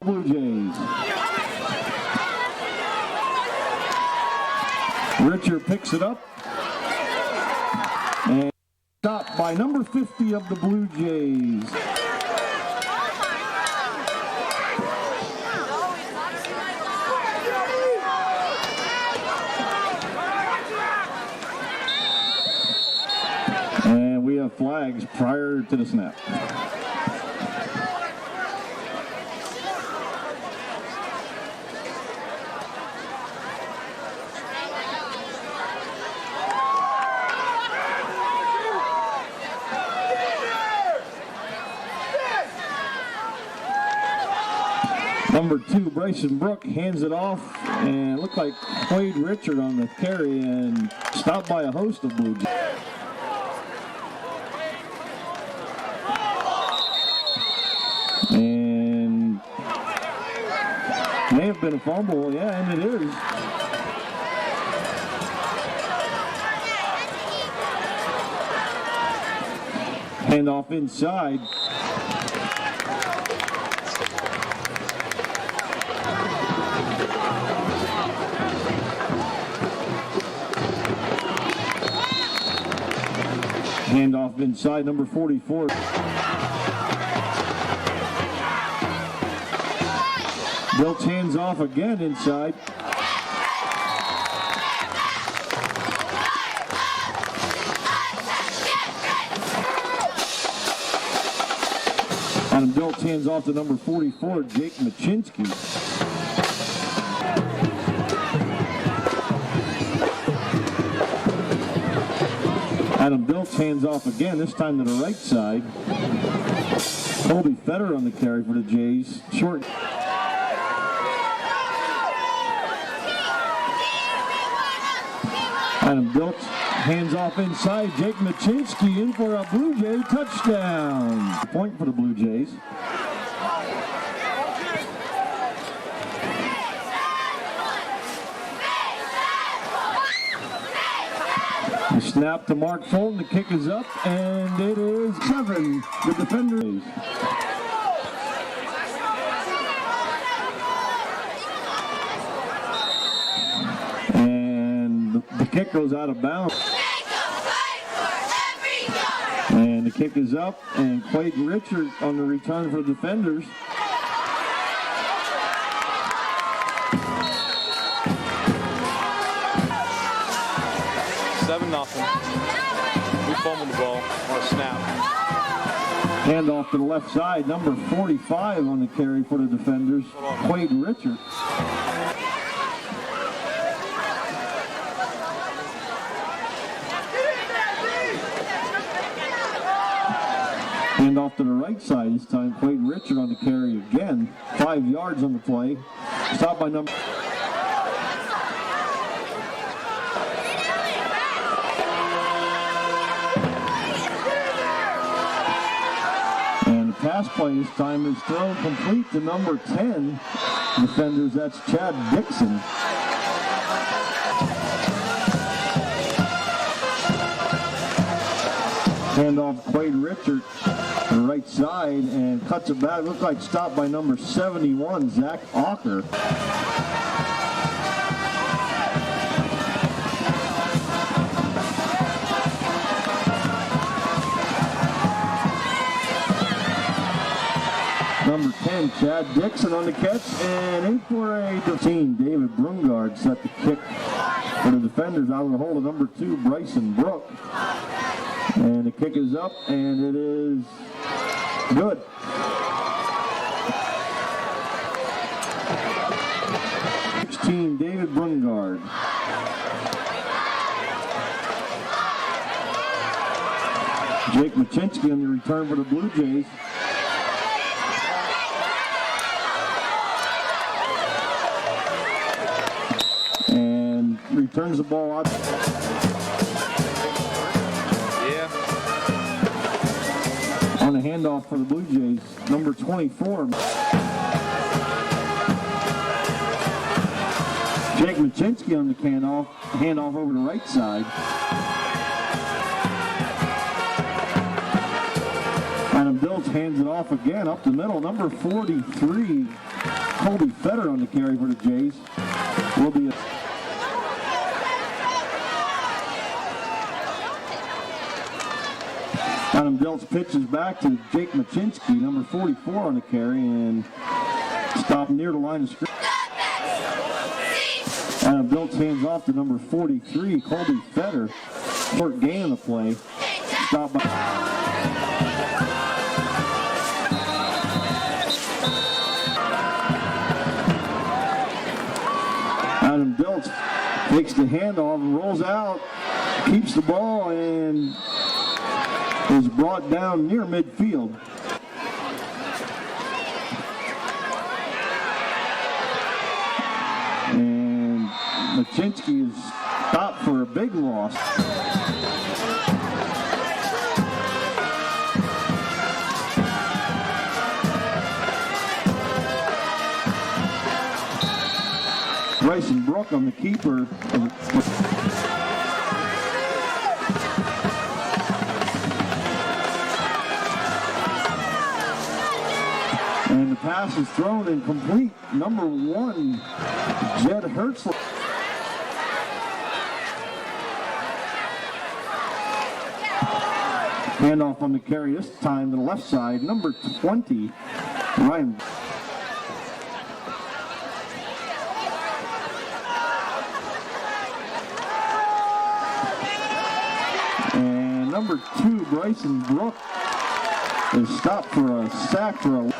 Blue Jays. Richard picks it up and stopped by number 50 of the Blue Jays. And we have flags prior to the snap. Number 2, Bryson Brook hands it off, and it looked like Quade Richard on the carry and stopped by a host of Blue Jays. And may have been a fumble, yeah, and it is. Handoff inside. Handoff inside, number 44. Biltz hands off again inside. Adam Biltz hands off to number 44, Jake Machinsky. Adam Biltz hands off again, this time to the right side. Colby Fetter on the carry for the Jays. Short. Adam Biltz hands off inside. Jake Machinsky in for a Blue Jay touchdown. Point for the Blue Jays. The snap to Mark Fulton, the kick is up, and it is 7, the defenders. And the kick goes out of bounds. And the kick is up, and Quade Richard on the return for the defenders. Nothing. We fumbled the ball on a snap. Handoff to the left side, number 45 on the carry for the defenders, Quade Richard. Handoff to the right side, this time Quade Richard on the carry again. 5 yards on the play. Stopped by number... Pass play this time is thrown complete to number 10 defenders. That's Chad Dixon. Handoff Quade Richard to the right side and cuts it back. Looks like stopped by number 71, Zach Auker. Number 10, Chad Dixon on the catch, and in for a 15. David Brungard set the kick for the defenders out of the hole of number 2, Bryson Brook. And the kick is up, and it is good. David Brungard. Jake Machinsky on the return for the Blue Jays. And returns the ball out. Yeah. On a handoff for the Blue Jays, number 24. Jake Machinsky on the handoff over the right side. Adam Dilts hands it off again up the middle. Number 43, Colby Fetter on the carry for the Jays. Will be Adam Dilts pitches back to Jake Machinsky, number 44 on the carry, and stop near the line of scrimmage. Adam Dilts hands off to number 43, Colby Fetter. Short gain on the play. Stop by. Adam Dilts takes the handoff, rolls out, keeps the ball, and is brought down near midfield. And Machinsky is stopped for a big loss. Bryson Brook on the keeper. And the pass is thrown incomplete. Number 1, Jed Hertzler. Handoff on the carry this time to the left side. Number 20, Ryan. And number 2, Bryson Brook, is stopped for a sack for a.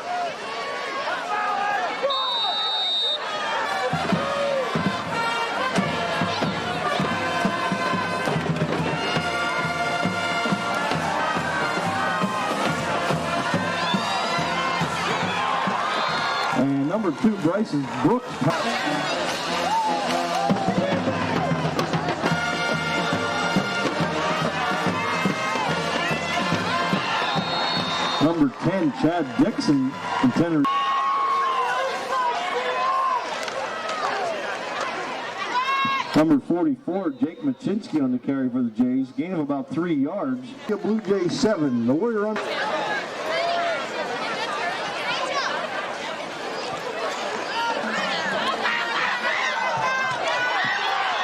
And number 2, Bryson Brooks. Number 10, Chad Dixon, intended. Number 44, Jake Machinsky on the carry for the Jays. Gain of about 3 yards. Blue Jays 7. The Warrior on.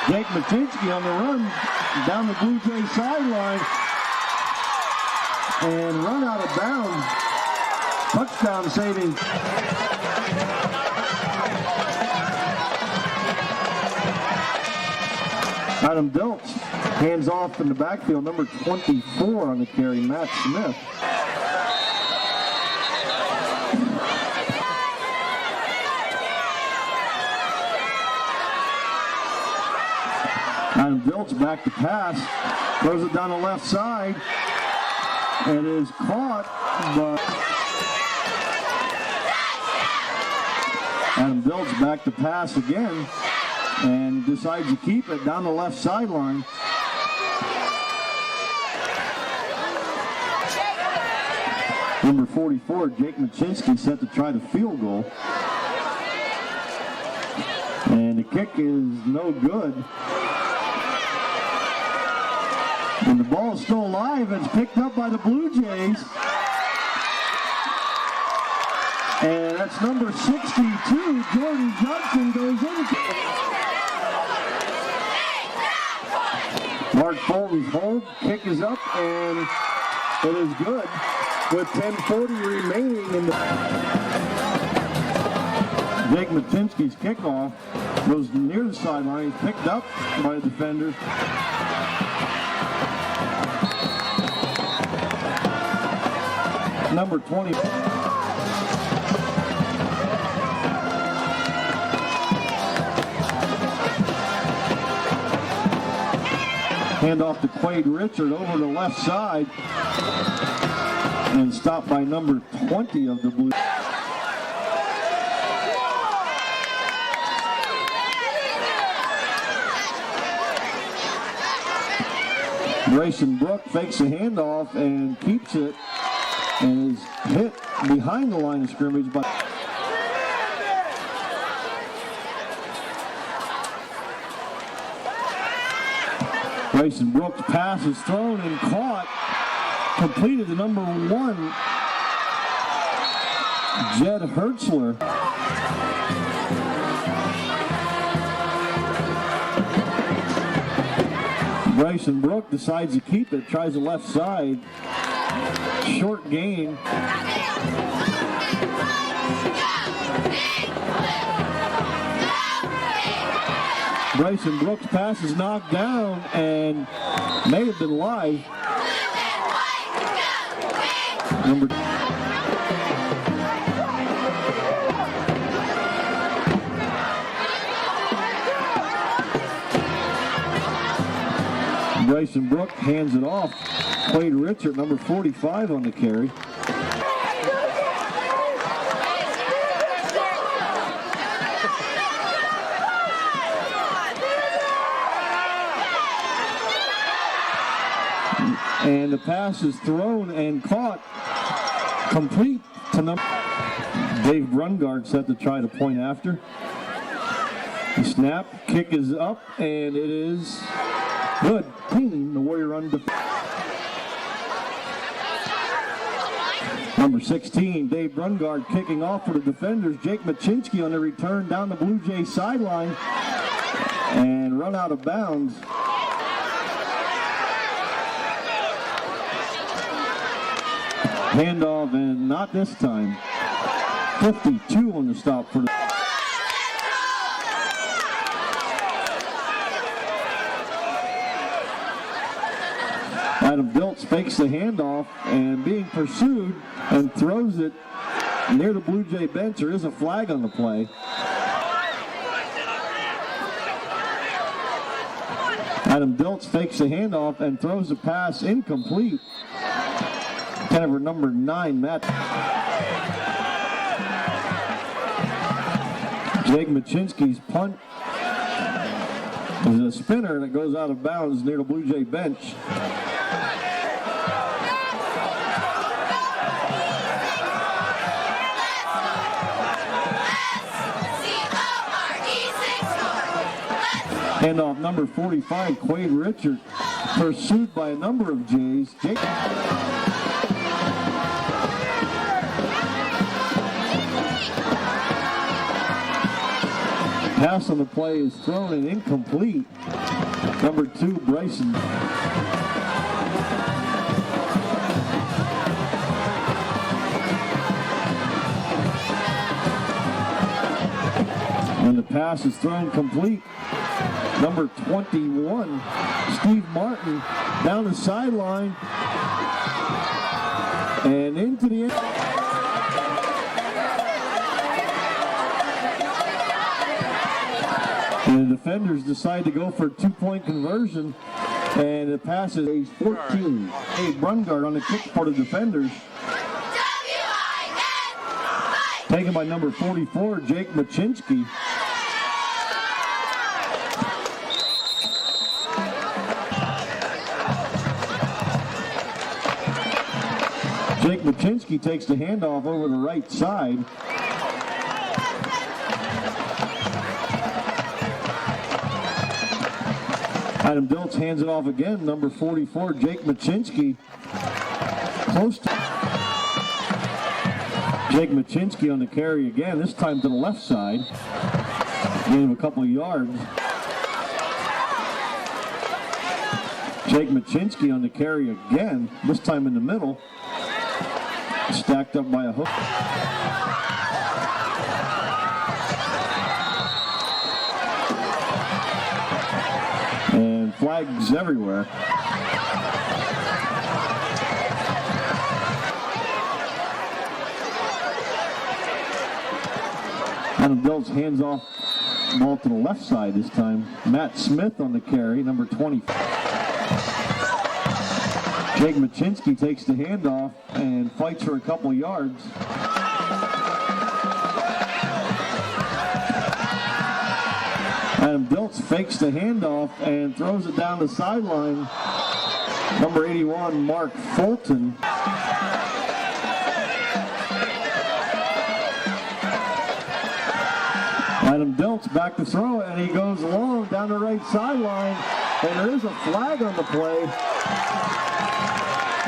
Jake Machinsky on the run down the Blue Jays sideline. And run out of bounds. Touchdown saving. Adam Dilts hands off in the backfield. Number 24 on the carry, Matt Smith. Adam Dilts back to pass. Throws it down the left side. It is caught, but Adam Dilts back to pass again and decides to keep it down the left sideline. Number 44, Jake Machinsky, set to try the field goal. And the kick is no good. And the ball is still alive and it's picked up by the Blue Jays. And that's number 62, Jordan Johnson, goes in. Mark Fulton's hold, kick is up, and it is good with 10:40 remaining in the. Jake Machinsky's kickoff goes near the sideline. He's picked up by the defender. Number 20. Hand off to Quade Richard over the left side and stopped by number 20 of the Blue. Bryson Brook fakes a handoff and keeps it and is hit behind the line of scrimmage by Bryson Brooks' pass is thrown and caught, completed to number 1, Jed Hertzler. Bryson Brook decides to keep it, tries the left side. Short gain. Bryson Brooks' pass is knocked down and may have been live. Bryson Brook hands it off. Quade Richard, number 45 on the carry. And the pass is thrown and caught. Complete to number. Dave Brungard set to try to point after. The snap, kick is up, and it is good. Clean, the Warrior undefeated. Number 16, Dave Brungard kicking off for the defenders. Jake Machinsky on the return down the Blue Jay sideline and run out of bounds. Handoff, and not this time. 52 on the stop for the... Adam Diltz fakes the handoff and being pursued and throws it near the Blue Jay bench. There is a flag on the play. Adam Diltz fakes the handoff and throws the pass incomplete. Tenor number 9, Matt. Jake Machinsky's punt is a spinner that goes out of bounds near the Blue Jay bench. Handoff number 45, Quade Richard, pursued by a number of Jays. Pass on the play is thrown and incomplete. Number 2, Bryson. And the pass is thrown complete. Number 21, Steve Martin, down the sideline and into the end. And the defenders decide to go for a 2-point conversion, and the pass is age 14. Dave Brungard on the kick for the defenders. Taken by number 44, Jake Machinsky. Jake Machinsky takes the handoff over the right side. Adam Diltz hands it off again. Number 44, Jake Machinsky. Close to Jake Machinsky on the carry again, this time to the left side. Gain of a couple of yards. Jake Machinsky on the carry again, this time in the middle. Stacked up by a hook. And flags everywhere. Adam Diltz hands off ball to the left side this time. Matt Smith on the carry, number 20. Jake Machinsky takes the handoff and fights for a couple yards. Adam Diltz fakes the handoff and throws it down the sideline. Number 81, Mark Fulton. Adam Diltz back to throw, and he goes long down the right sideline, and there is a flag on the play.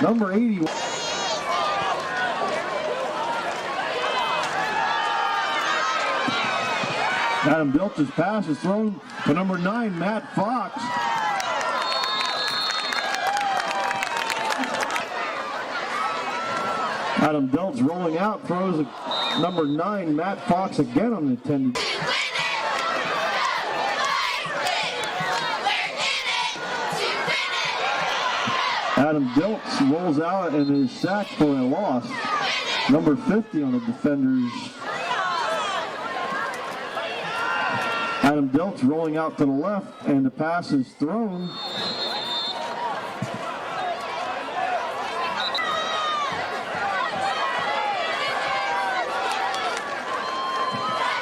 Number 81. Adam Diltz's pass is thrown to number 9, Matt Fox. Adam Diltz rolling out, throws number 9, Matt Fox again on the intended. Adam Diltz rolls out and is sacked for a loss. Number 50 on the defenders. Adam Diltz rolling out to the left, and the pass is thrown.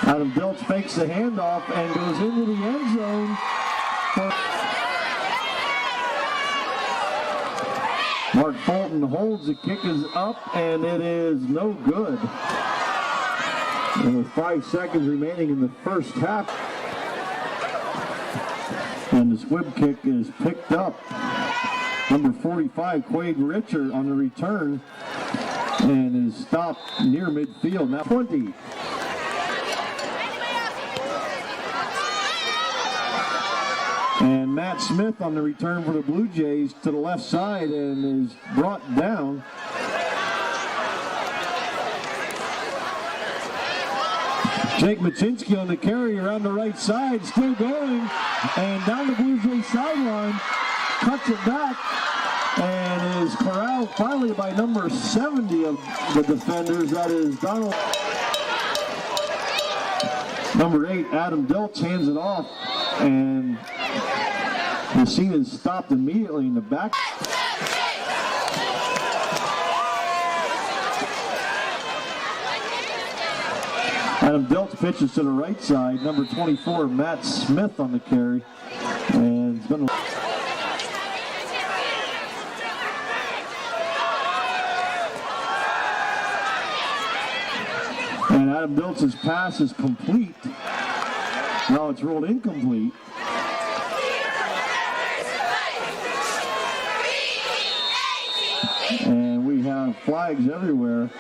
Adam Diltz fakes the handoff and goes into the end zone. Mark Fulton holds, the kick is up, and it is no good. And with 5 seconds remaining in the first half, and the squib kick is picked up. Number 45, Quade Richard on the return, and is stopped near midfield. Now 20. And Matt Smith on the return for the Blue Jays to the left side and is brought down. Jake Machinsky on the carry around the right side, still going, and down the Blue Jays sideline, cuts it back, and is corralled finally by number 70 of the defenders. That is Donald. Number 8, Adam Diltz hands it off, and the scene is stopped immediately in the back. Adam Diltz pitches to the right side. Number 24, Matt Smith on the carry. And it's going to... And Adam Diltz's pass is complete. Now it's ruled incomplete. And we have flags everywhere.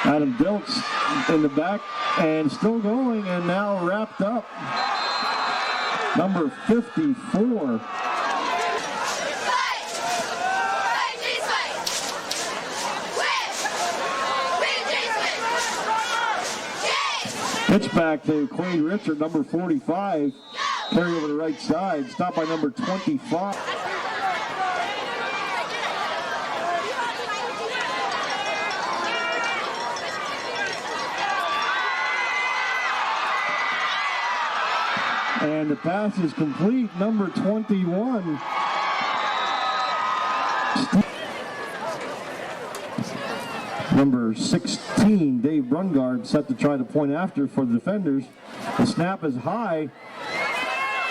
Adam Diltz in the back and still going, and now wrapped up. Number 54. Pitch back to Quade Richard, number 45. Carry over the right side, stopped by number 25. And the pass is complete. Number 21. Number 16, Dave Brungard, set to try to point after for the defenders. The snap is high,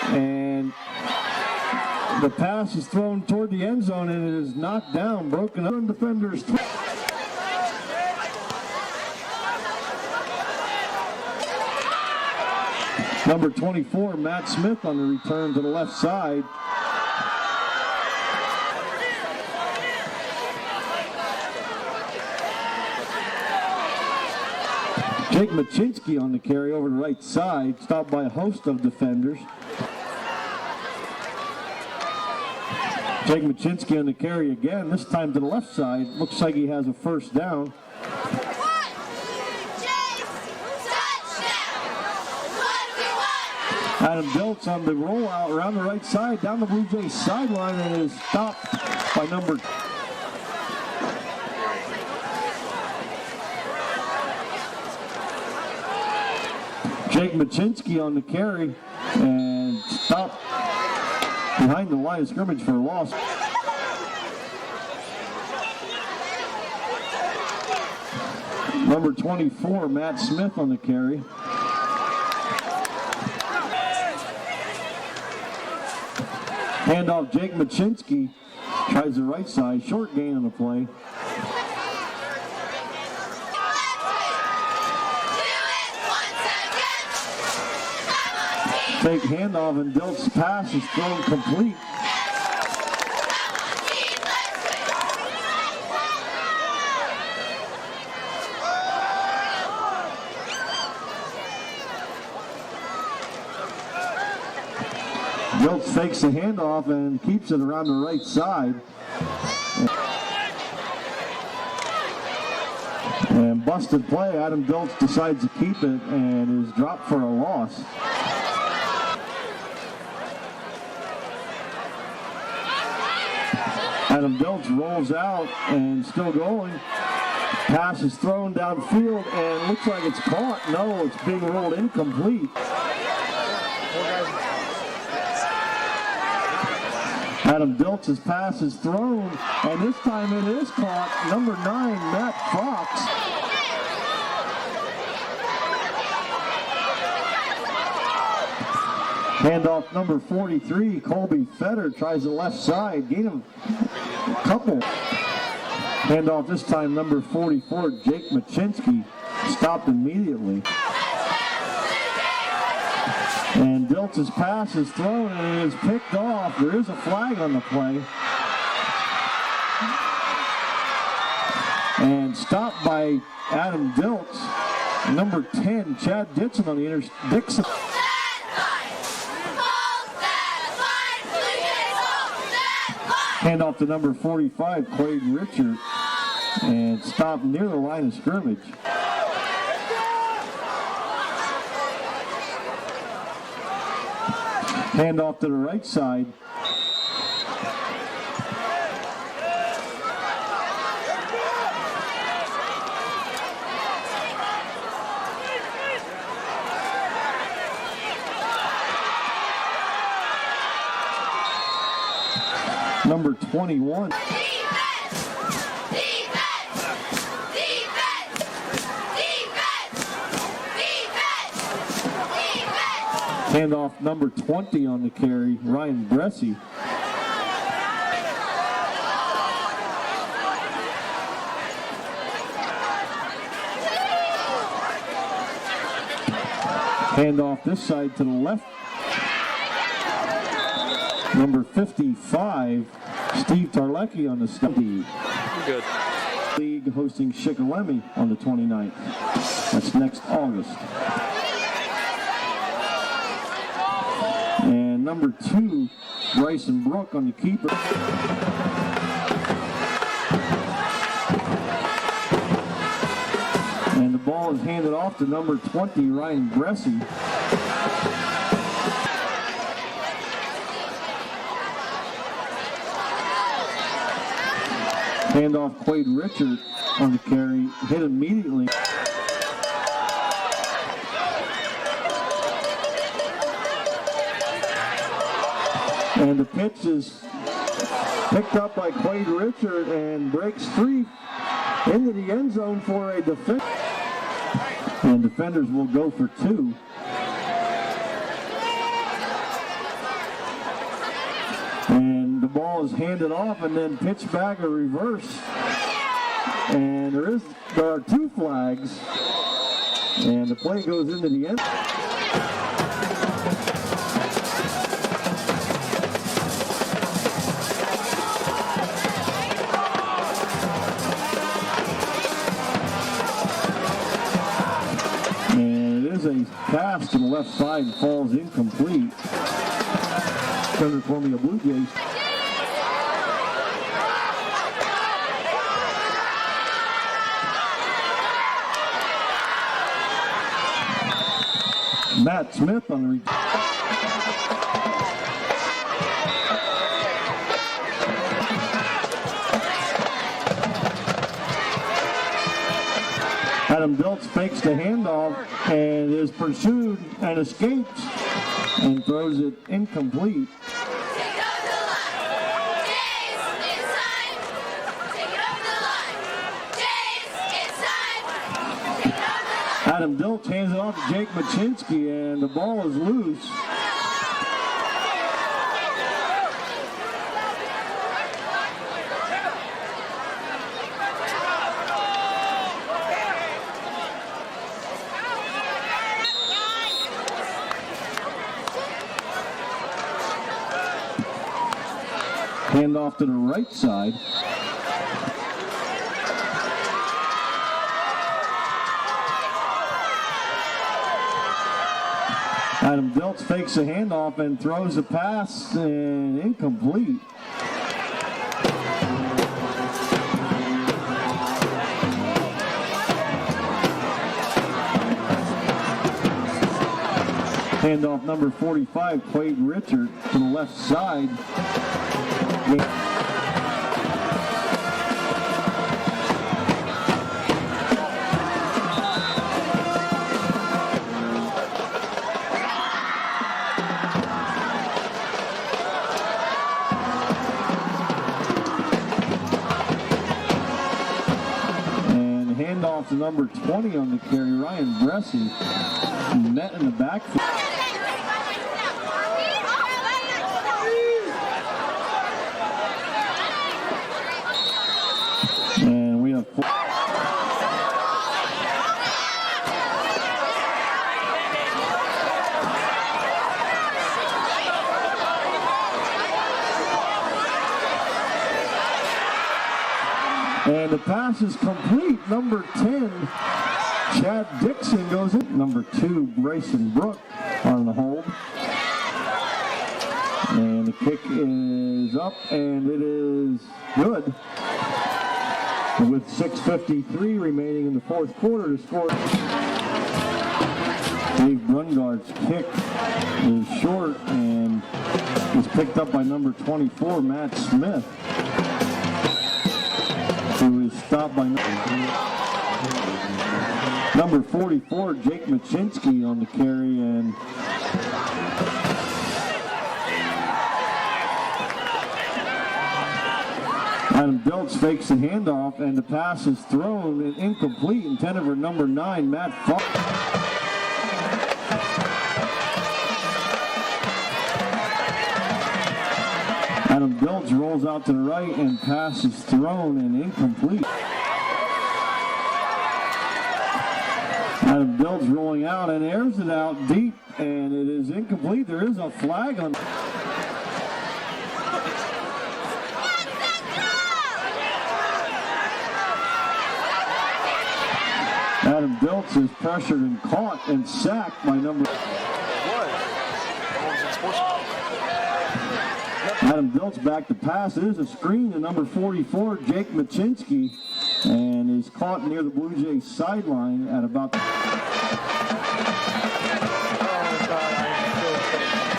and the pass is thrown toward the end zone, and it is knocked down, broken up. Defenders. Number 24, Matt Smith on the return to the left side. Jake Machinsky on the carry over the right side, stopped by a host of defenders. Jake Machinsky on the carry again, this time to the left side. Looks like he has a first down. Adam Diltz on the rollout around the right side, down the Blue Jays sideline, and is stopped by number... Jake Machinsky on the carry, and stopped behind the line of scrimmage for a loss. Number 24, Matt Smith on the carry. Handoff, Jake Machinsky tries the right side, short gain on the play. fake handoff, and Dilt's pass is thrown complete. Diltz fakes the handoff and keeps it around the right side. And busted play, Adam Diltz decides to keep it and is dropped for a loss. Adam Diltz rolls out and still going. Pass is thrown downfield and looks like it's caught. No, it's being rolled incomplete. Adam Diltz's pass is thrown, and this time it is caught. Number 9, Matt Fox. Handoff number 43, Colby Fetter tries the left side, gain him a couple. Handoff this time number 44, Jake Machinsky, stopped immediately. And Diltz's pass is thrown and it is picked off. There is a flag on the play. And stopped by Adam Diltz. Number 10, Chad Dixon on the Dixon. Handoff to number 45, Quade Richard. And stopped near the line of scrimmage. Handoff to the right side. Number 21. Handoff number 20 on the carry, Ryan Bressy. Handoff this side to the left. Number 55, Steve Tarlecki on the study. Good. League hosting Shikellamy on the 29th. That's next August. And number 2, Bryson Brook on the keeper. And the ball is handed off to number 20, Ryan Bressy. Handoff Quade Richard on the carry, hit immediately. And the pitch is picked up by Quade Richard and breaks free into the end zone for a defense. And defenders will go for 2. And the ball is handed off and then pitched back a reverse. And there are 2 flags. And the play goes into the end. A pass to the left side falls incomplete. Southern Columbia Blue Jays. Matt Smith on the Adam Diltz fakes the handoff and is pursued and escapes and throws it incomplete. Adam Diltz hands it off to Jake Machinsky and the ball is loose. Handoff to the right side. Adam Diltz fakes a handoff and throws a pass, and incomplete. Handoff number 45, Quade Richard to the left side. And handoff to number 20 on the carry, Ryan Bressie, met in the backfield. And we have four. And the pass is complete. Number 10, Chad Dixon goes in. Number 2, Bryson Brook on the hold. And the kick is up, and it is good. With 6:53 remaining in the fourth quarter to score. Dave Brungard's kick is short and is picked up by number 24, Matt Smith, who is stopped by number 44, Jake Machinsky on the carry, and Adam Diltz fakes the handoff, and the pass is thrown and incomplete, intended for number 9, Matt Falk. Adam Diltz rolls out to the right, and pass is thrown and incomplete. Adam Diltz rolling out and airs it out deep, and it is incomplete. There is a flag on. Adam Diltz is pressured and caught and sacked by number. Adam Diltz back to pass. It is a screen to number 44, Jake Machinsky, and is caught near the Blue Jays sideline at about.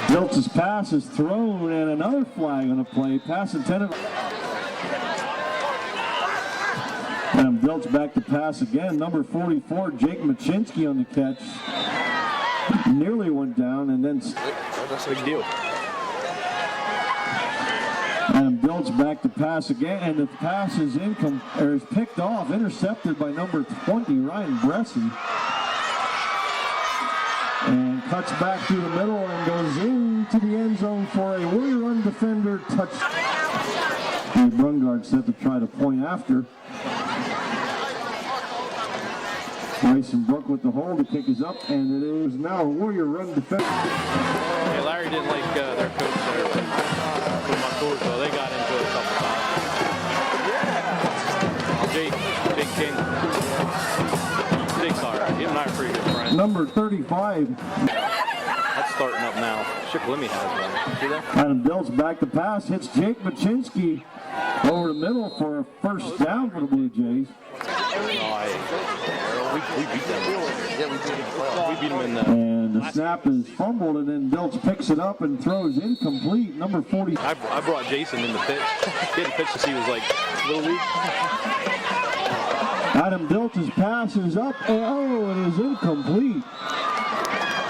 Diltz's pass is thrown, and another flag on the play. Pass intended. Adam Diltz back to pass again. Number 44, Jake Machinsky on the catch. Nearly went down, and then. That's a big deal. Adam Diltz back to pass again, and the pass is picked off, intercepted by number 20, Ryan Bressie. And cuts back through the middle and goes into the end zone for a Warrior Run defender touchdown. Dave Brungard set to try to point after. Bryson Brook with the hold. The kick is up, and it is now a Warrior Run defender. Yeah, Larry didn't like their coach there. From my tours, though, they got into it a couple times. Jake King. Jake's all right. Him and I are pretty good friends. Number 35. That's starting up now. Shipley has one. See that? Adam Diltz back to pass, hits Jake Machinsky over the middle for a first down for the Blue Jays. We beat them. Yeah, we beat them in the. And the snap is fumbled, and then Diltz picks it up and throws incomplete. Number 40. I brought Jason in the pitch. He had to pitch since he was like little league. Adam Diltz's pass is up, and it is incomplete.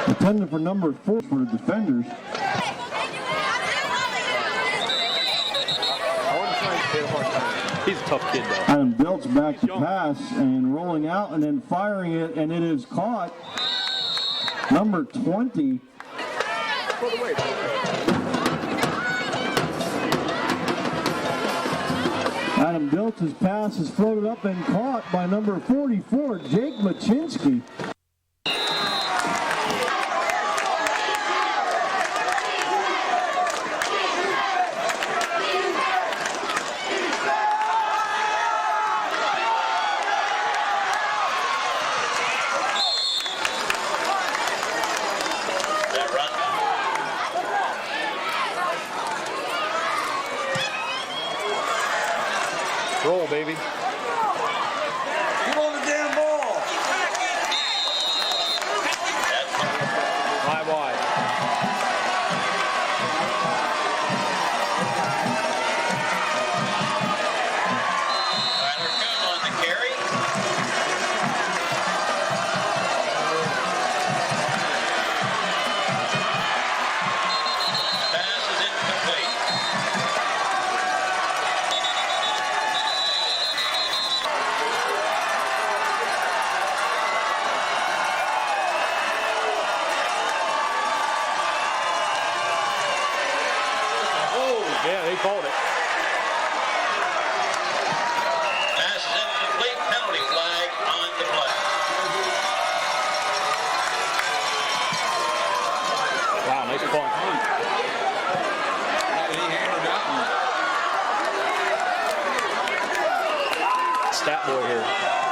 Intended for number 4 for the defenders. He's a tough kid, though. Adam Diltz back to pass and rolling out and then firing it, and it is caught. Number 20. Adam Diltz's pass is floated up and caught by number 44, Jake Machinsky. stat boy here.